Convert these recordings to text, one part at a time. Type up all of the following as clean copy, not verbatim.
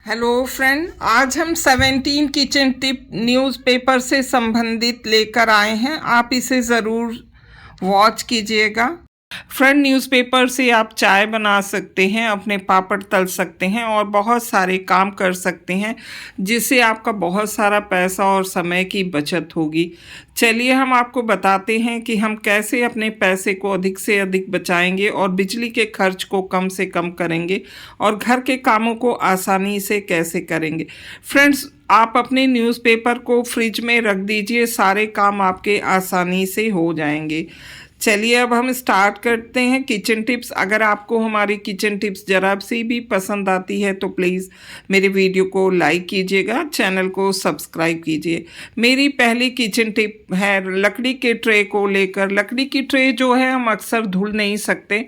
Hello friend, आज हम 17 kitchen tip newspaper से संबंधित लेकर आए हैं। आप इसे ज़रूर वॉच कीजिएगा। फ्रेंड, न्यूज़पेपर से आप चाय बना सकते हैं, अपने पापड़ तल सकते हैं और बहुत सारे काम कर सकते हैं, जिससे आपका बहुत सारा पैसा और समय की बचत होगी। चलिए हम आपको बताते हैं कि हम कैसे अपने पैसे को अधिक से अधिक बचाएंगे और बिजली के खर्च को कम से कम करेंगे और घर के कामों को आसानी से कैसे करेंगे। फ्रेंड्स, आप अपने न्यूज़पेपर को फ्रिज में रख दीजिए, सारे काम आपके आसानी से हो जाएंगे। चलिए अब हम स्टार्ट करते हैं किचन टिप्स। अगर आपको हमारी किचन टिप्स ज़रा सी भी पसंद आती है तो प्लीज़ मेरे वीडियो को लाइक कीजिएगा, चैनल को सब्सक्राइब कीजिए। मेरी पहली किचन टिप है लकड़ी के ट्रे को लेकर। लकड़ी की ट्रे जो है हम अक्सर धुल नहीं सकते,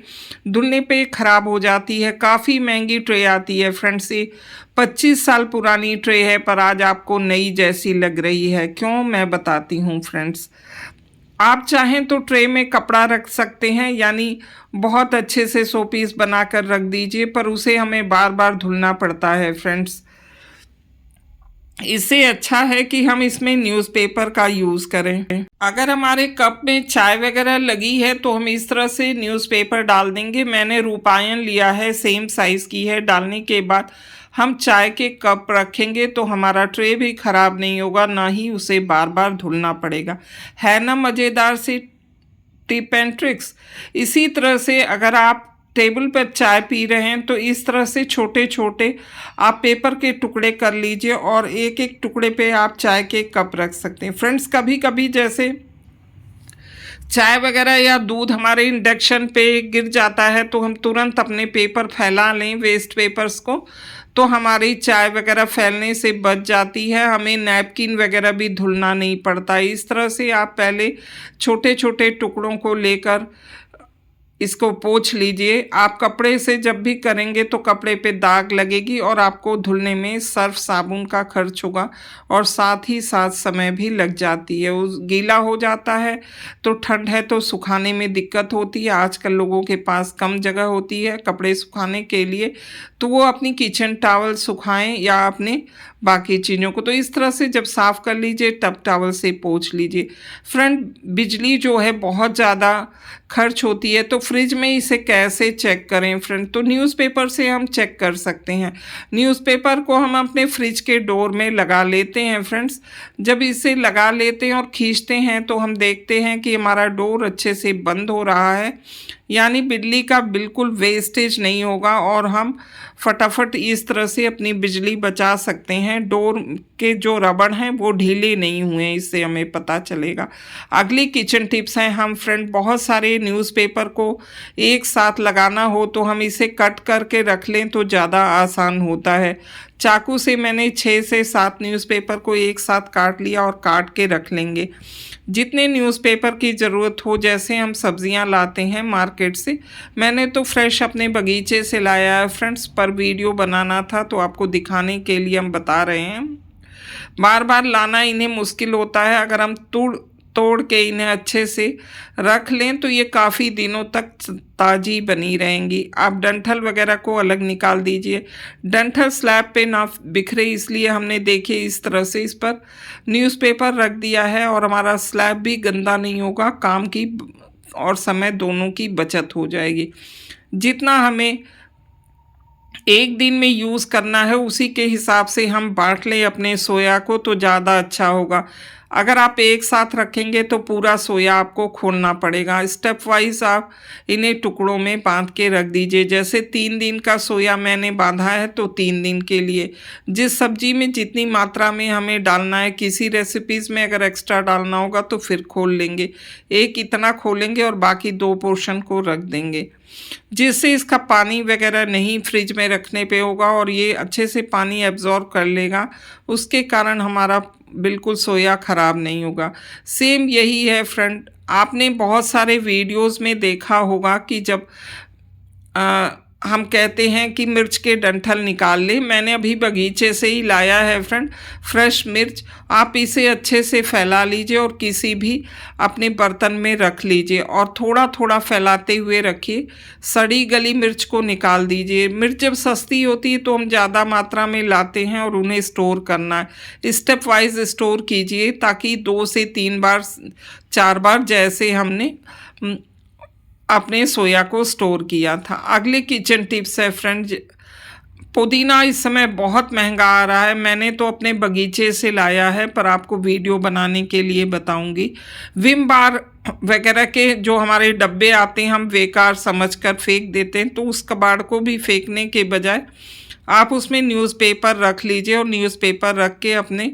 धुलने पे ख़राब हो जाती है। काफ़ी महंगी ट्रे आती है फ्रेंड्स, ये 25 साल पुरानी ट्रे है पर आज आपको नई जैसी लग रही है। क्यों, मैं बताती हूँ फ्रेंड्स। आप चाहें तो ट्रे में कपड़ा रख सकते हैं, यानी बहुत अच्छे से शो पीस बनाकर रख दीजिए, पर उसे हमें बार बार धुलना पड़ता है फ्रेंड्स। इससे अच्छा है कि हम इसमें न्यूज़पेपर का यूज़ करें। अगर हमारे कप में चाय वगैरह लगी है तो हम इस तरह से न्यूज़पेपर डाल देंगे। मैंने रूपायन लिया है, सेम साइज़ की है। डालने के बाद हम चाय के कप रखेंगे तो हमारा ट्रे भी ख़राब नहीं होगा, ना ही उसे बार बार धुलना पड़ेगा। है ना मज़ेदार सी टिप एंड ट्रिक्स। इसी तरह से अगर आप टेबल पर चाय पी रहे हैं तो इस तरह से छोटे छोटे आप पेपर के टुकड़े कर लीजिए और एक एक टुकड़े पे आप चाय के कप रख सकते हैं। फ्रेंड्स, कभी कभी जैसे चाय वगैरह या दूध हमारे इंडक्शन पे गिर जाता है तो हम तुरंत अपने पेपर फैला लें, वेस्ट पेपर्स को, तो हमारी चाय वगैरह फैलने से बच जाती है। हमें नैपकिन वगैरह भी धुलना नहीं पड़ता। इस तरह से आप पहले छोटे छोटे टुकड़ों को लेकर इसको पोंछ लीजिए। आप कपड़े से जब भी करेंगे तो कपड़े पे दाग लगेगी और आपको धुलने में सर्फ साबुन का खर्च होगा और साथ ही साथ समय भी लग जाती है। उस गीला हो जाता है तो ठंड है तो सुखाने में दिक्कत होती है। आजकल लोगों के पास कम जगह होती है कपड़े सुखाने के लिए, तो वो अपनी किचन टॉवल सुखाएं या अपने बाकी चीज़ों को। तो इस तरह से जब साफ़ कर लीजिए टब टॉवल से पोंछ लीजिए। फ्रेंड, बिजली जो है बहुत ज़्यादा खर्च होती है, तो फ्रिज में इसे कैसे चेक करें फ्रेंड? तो न्यूज़पेपर से हम चेक कर सकते हैं। न्यूज़पेपर को हम अपने फ्रिज के डोर में लगा लेते हैं फ्रेंड्स। जब इसे लगा लेते हैं और खींचते हैं तो हम देखते हैं कि हमारा डोर अच्छे से बंद हो रहा है, यानी बिजली का बिल्कुल वेस्टेज नहीं होगा और हम फटाफट इस तरह से अपनी बिजली बचा सकते हैं। डोर के जो रबड़ हैं वो ढीले नहीं हुए हैं, इससे हमें पता चलेगा। अगली किचन टिप्स हैं हम फ्रेंड, बहुत सारे न्यूज़पेपर को एक साथ लगाना हो तो हम इसे कट करके रख लें तो ज़्यादा आसान होता है। चाकू से मैंने 6 से 7 न्यूज़पेपर को एक साथ काट लिया और काट के रख लेंगे। जितने न्यूज़पेपर की ज़रूरत हो, जैसे हम सब्ज़ियां लाते हैं मार्केट से, मैंने तो फ्रेश अपने बगीचे से लाया है फ्रेंड्स, पर वीडियो बनाना था तो आपको दिखाने के लिए हम बता रहे हैं। बार बार लाना इन्हें मुश्किल होता है। अगर हम तोड़ तोड़ के इन्हें अच्छे से रख लें तो ये काफ़ी दिनों तक ताज़ी बनी रहेंगी। आप डंठल वगैरह को अलग निकाल दीजिए। डंठल स्लैब पे ना बिखरे इसलिए हमने देखिए इस तरह से इस पर न्यूज़पेपर रख दिया है और हमारा स्लैब भी गंदा नहीं होगा। काम की और समय दोनों की बचत हो जाएगी। जितना हमें एक दिन में यूज़ करना है उसी के हिसाब से हम बांट लें अपने सोया को तो ज़्यादा अच्छा होगा। अगर आप एक साथ रखेंगे तो पूरा सोया आपको खोलना पड़ेगा। स्टेप वाइज आप इन्हें टुकड़ों में बांध के रख दीजिए। जैसे 3 दिन का सोया मैंने बांधा है तो 3 दिन के लिए जिस सब्जी में जितनी मात्रा में हमें डालना है, किसी रेसिपीज़ में अगर एक्स्ट्रा डालना होगा तो फिर खोल लेंगे। एक इतना खोलेंगे और बाकी 2 पोर्शन को रख देंगे, जिससे इसका पानी वगैरह नहीं फ्रिज में रखने पे होगा और ये अच्छे से पानी एब्जॉर्ब कर लेगा। उसके कारण हमारा बिल्कुल सोया ख़राब नहीं होगा। सेम यही है फ्रेंड, आपने बहुत सारे वीडियोस में देखा होगा कि जब हम कहते हैं कि मिर्च के डंठल निकाल ले। मैंने अभी बगीचे से ही लाया है फ्रेंड फ्रेश मिर्च। आप इसे अच्छे से फैला लीजिए और किसी भी अपने बर्तन में रख लीजिए और थोड़ा थोड़ा फैलाते हुए रखिए। सड़ी गली मिर्च को निकाल दीजिए। मिर्च जब सस्ती होती है तो हम ज़्यादा मात्रा में लाते हैं और उन्हें स्टोर करना है। स्टेप वाइज स्टोर कीजिए ताकि 2 से 3 बार 4 बार जैसे हमने अपने सोया को स्टोर किया था। अगले किचन टिप्स है फ्रेंड्स, पुदीना इस समय बहुत महंगा आ रहा है। मैंने तो अपने बगीचे से लाया है पर आपको वीडियो बनाने के लिए बताऊंगी। विम बार वगैरह के जो हमारे डब्बे आते हैं हम बेकार समझकर फेंक देते हैं, तो उस कबाड़ को भी फेंकने के बजाय आप उसमें न्यूज़पेपर रख लीजिए और न्यूज़पेपर रख के अपने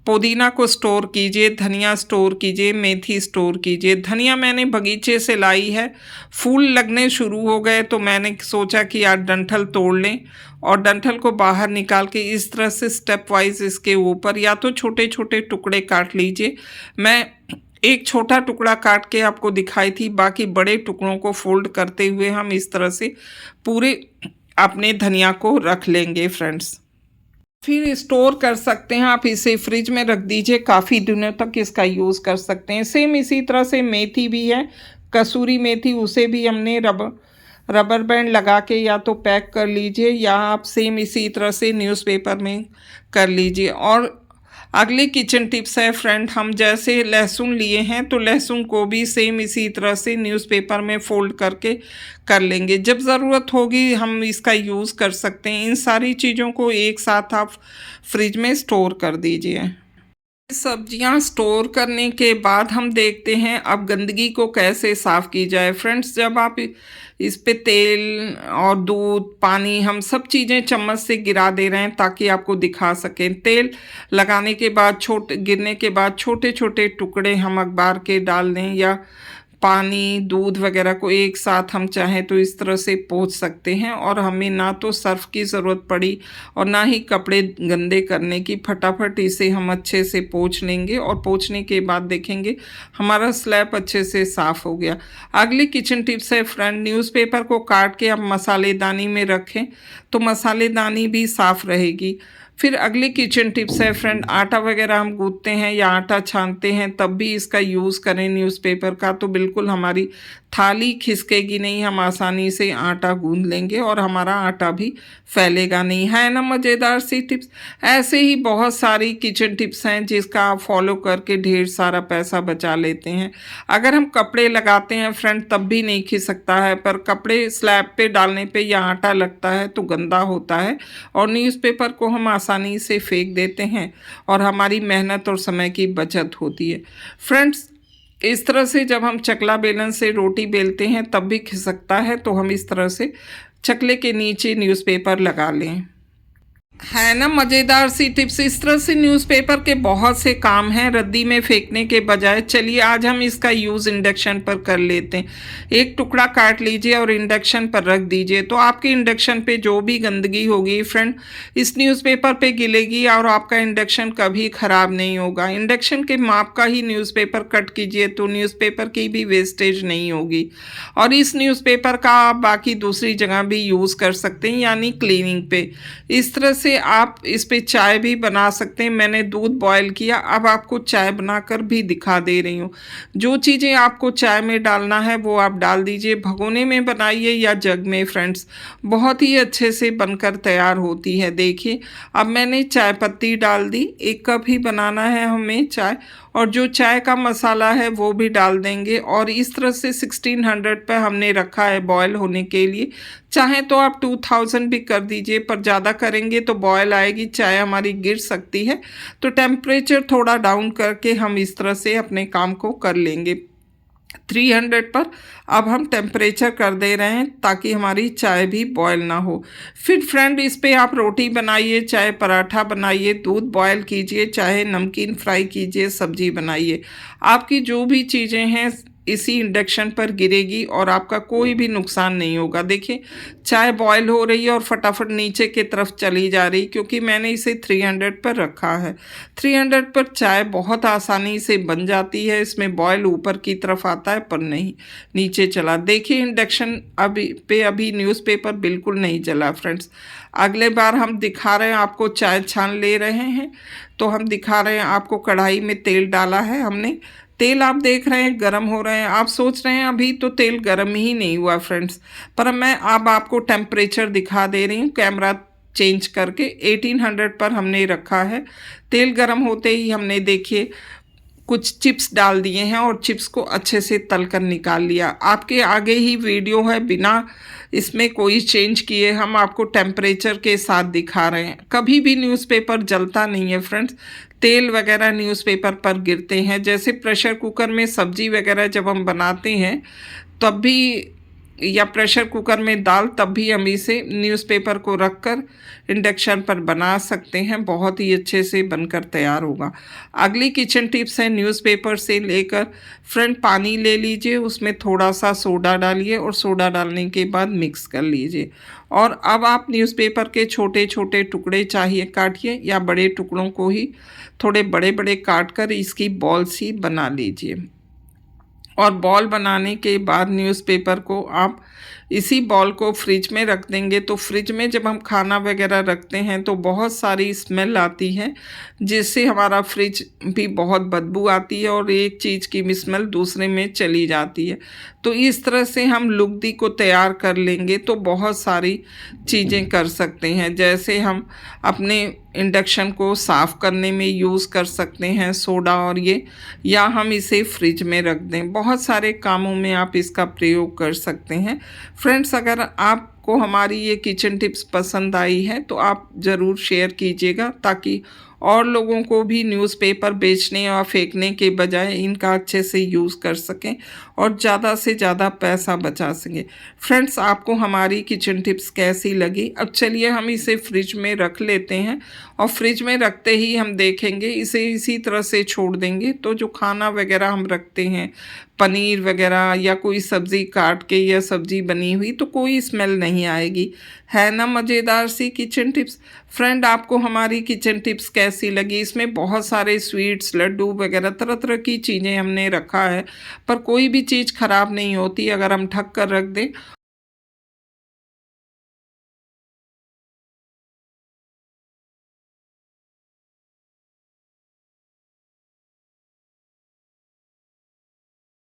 पुदीना को स्टोर कीजिए, धनिया स्टोर कीजिए, मेथी स्टोर कीजिए। धनिया मैंने बगीचे से लाई है, फूल लगने शुरू हो गए तो मैंने सोचा कि यार डंठल तोड़ लें और डंठल को बाहर निकाल के इस तरह से स्टेप वाइज इसके ऊपर या तो छोटे छोटे टुकड़े काट लीजिए। मैं एक छोटा टुकड़ा काट के आपको दिखाई थी, बाकी बड़े टुकड़ों को फोल्ड करते हुए हम इस तरह से पूरे अपने धनिया को रख लेंगे फ्रेंड्स। फिर स्टोर कर सकते हैं आप, इसे फ्रिज में रख दीजिए, काफ़ी दिनों तक इसका यूज़ कर सकते हैं। सेम इसी तरह से मेथी भी है, कसूरी मेथी, उसे भी हमने रबर बैंड लगा के या तो पैक कर लीजिए या आप सेम इसी तरह से न्यूज़पेपर में कर लीजिए। और अगले किचन टिप्स है फ्रेंड, हम जैसे लहसुन लिए हैं तो लहसुन को भी सेम इसी तरह से न्यूज़पेपर में फोल्ड करके कर लेंगे। जब ज़रूरत होगी हम इसका यूज़ कर सकते हैं। इन सारी चीज़ों को एक साथ आप फ्रिज में स्टोर कर दीजिए। सब्जियां स्टोर करने के बाद हम देखते हैं अब गंदगी को कैसे साफ़ की जाए। फ्रेंड्स, जब आप इस पे तेल और दूध, पानी, हम सब चीज़ें चम्मच से गिरा दे रहे हैं ताकि आपको दिखा सकें। तेल लगाने के बाद गिरने के बाद छोटे छोटे टुकड़े हम अखबार के डाल दें या पानी, दूध वगैरह को एक साथ हम चाहें तो इस तरह से पोंछ सकते हैं और हमें ना तो सर्फ की ज़रूरत पड़ी और ना ही कपड़े गंदे करने की। फटाफट इसे हम अच्छे से पोंछ लेंगे और पोंछने के बाद देखेंगे हमारा स्लैब अच्छे से साफ़ हो गया। अगली किचन टिप्स है फ्रेंड, न्यूज़पेपर को काट के आप मसालेदानी में रखें तो मसालेदानी भी साफ़ रहेगी। फिर अगली किचन टिप्स है फ्रेंड, आटा वगैरह हम गूंथते हैं या आटा छानते हैं तब भी इसका यूज़ करें न्यूज़पेपर का, तो बिल्कुल हमारी थाली खिसकेगी नहीं, हम आसानी से आटा गूंथ लेंगे और हमारा आटा भी फैलेगा नहीं। है ना मज़ेदार सी टिप्स। ऐसे ही बहुत सारी किचन टिप्स हैं जिसका आप फॉलो करके ढेर सारा पैसा बचा लेते हैं। अगर हम कपड़े लगाते हैं फ्रेंड तब भी नहीं खिसकता है, पर कपड़े स्लैब पे डालने पे या आटा लगता है तो गंदा होता है और न्यूज़पेपर को हम आसानी से फेंक देते हैं और हमारी मेहनत और समय की बचत होती है। फ्रेंड्स, इस तरह से जब हम चकला बेलन से रोटी बेलते हैं तब भी खिसकता है तो हम इस तरह से चकले के नीचे न्यूज़पेपर लगा लें। है ना मज़ेदार सी टिप्स। इस तरह से न्यूज़पेपर के बहुत से काम हैं रद्दी में फेंकने के बजाय। चलिए आज हम इसका यूज़ इंडक्शन पर कर लेते हैं। एक टुकड़ा काट लीजिए और इंडक्शन पर रख दीजिए तो आपके इंडक्शन पे जो भी गंदगी होगी फ्रेंड इस न्यूज़पेपर पे गिलेगी और आपका इंडक्शन कभी ख़राब नहीं होगा। इंडक्शन के माप का ही न्यूज़पेपर कट कीजिए तो न्यूज़पेपर की भी वेस्टेज नहीं होगी और इस न्यूज़पेपर का आप बाकी दूसरी जगह भी यूज़ कर सकते हैं, यानी क्लीनिंग पे। इस तरह से आप इस पे चाय भी बना सकते हैं। मैंने दूध बॉयल किया, अब आपको चाय बनाकर भी दिखा दे रही हूँ। जो चीज़ें आपको चाय में डालना है वो आप डाल दीजिए। भगोने में बनाइए या जग में फ्रेंड्स, बहुत ही अच्छे से बनकर तैयार होती है। देखिए अब मैंने चाय पत्ती डाल दी, 1 कप ही बनाना है हमें चाय, और जो चाय का मसाला है वो भी डाल देंगे और इस तरह से 1600 पे हमने रखा है बॉयल होने के लिए। चाहे तो आप 2000 भी कर दीजिए, पर ज़्यादा करेंगे तो बॉयल आएगी, चाय हमारी गिर सकती है। तो टेम्परेचर थोड़ा डाउन करके हम इस तरह से अपने काम को कर लेंगे। 300 पर अब हम टेम्परेचर कर दे रहे हैं ताकि हमारी चाय भी बॉयल ना हो। फिर फ्रेंड इस पे आप रोटी बनाइए, चाहे पराठा बनाइए, दूध बॉयल कीजिए, चाहे नमकीन फ्राई कीजिए, सब्जी बनाइए। आपकी जो भी चीज़ें हैं इसी इंडक्शन पर गिरेगी और आपका कोई भी नुकसान नहीं होगा। देखिए चाय बॉयल हो रही है और फटाफट नीचे की तरफ चली जा रही, क्योंकि मैंने इसे 300 पर रखा है। 300 पर चाय बहुत आसानी से बन जाती है। इसमें बॉयल ऊपर की तरफ आता है पर नहीं नीचे चला। देखिए इंडक्शन अभी न्यूज़पेपर बिल्कुल नहीं जला फ्रेंड्स। अगले बार हम दिखा रहे हैं आपको, चाय छान ले रहे हैं तो हम दिखा रहे हैं आपको, कढ़ाई में तेल डाला है हमने। तेल आप देख रहे हैं गरम हो रहे हैं। आप सोच रहे हैं अभी तो तेल गरम ही नहीं हुआ फ्रेंड्स, पर मैं अब आपको टेम्परेचर दिखा दे रही हूँ कैमरा चेंज करके। 1800 पर हमने रखा है। तेल गरम होते ही हमने देखिए कुछ चिप्स डाल दिए हैं और चिप्स को अच्छे से तल कर निकाल लिया। आपके आगे ही वीडियो है, बिना इसमें कोई चेंज किए हम आपको टेम्परेचर के साथ दिखा रहे हैं। कभी भी न्यूज़पेपर जलता नहीं है फ्रेंड्स। तेल वगैरह न्यूज़पेपर पर गिरते हैं। जैसे प्रेशर कुकर में सब्जी वगैरह जब हम बनाते हैं तब भी, या प्रेशर कुकर में दाल, तब भी हम इसे न्यूज़पेपर को रखकर इंडक्शन पर बना सकते हैं। बहुत ही अच्छे से बनकर तैयार होगा। अगली किचन टिप्स है, न्यूज़पेपर से लेकर फ्रेंड पानी ले लीजिए, उसमें थोड़ा सा सोडा डालिए और सोडा डालने के बाद मिक्स कर लीजिए। और अब आप न्यूज़पेपर के छोटे छोटे टुकड़े चाहिए काटिए, या बड़े टुकड़ों को ही थोड़े बड़े बड़े काट कर इसकी बॉल्स ही बना लीजिए। और बॉल बनाने के बाद न्यूज़पेपर को आप इसी बॉल को फ्रिज में रख देंगे, तो फ्रिज में जब हम खाना वगैरह रखते हैं तो बहुत सारी स्मेल आती है, जिससे हमारा फ्रिज भी बहुत बदबू आती है और एक चीज़ की स्मेल दूसरे में चली जाती है। तो इस तरह से हम लुगदी को तैयार कर लेंगे तो बहुत सारी चीज़ें कर सकते हैं। जैसे हम अपने इंडक्शन को साफ़ करने में यूज़ कर सकते हैं सोडा और ये, या हम इसे फ्रिज में रख दें। बहुत सारे कामों में आप इसका प्रयोग कर सकते हैं फ्रेंड्स। अगर आपको हमारी ये किचन टिप्स पसंद आई है तो आप ज़रूर शेयर कीजिएगा, ताकि और लोगों को भी न्यूज़पेपर बेचने और फेंकने के बजाय इनका अच्छे से यूज़ कर सकें और ज़्यादा से ज़्यादा पैसा बचा सकें। फ्रेंड्स आपको हमारी किचन टिप्स कैसी लगी? अब चलिए हम इसे फ्रिज में रख लेते हैं, और फ्रिज में रखते ही हम देखेंगे, इसे इसी तरह से छोड़ देंगे तो जो खाना वगैरह हम रखते हैं, पनीर वगैरह या कोई सब्ज़ी काट के या सब्ज़ी बनी हुई, तो कोई स्मेल नहीं आएगी। है ना मज़ेदार सी किचन टिप्स? फ्रेंड आपको हमारी किचन टिप्स कैसी लगी? इसमें बहुत सारे स्वीट्स, लड्डू वगैरह तरह तरह की चीज़ें हमने रखा है, पर कोई भी चीज़ ख़राब नहीं होती अगर हम ढक कर रख दें।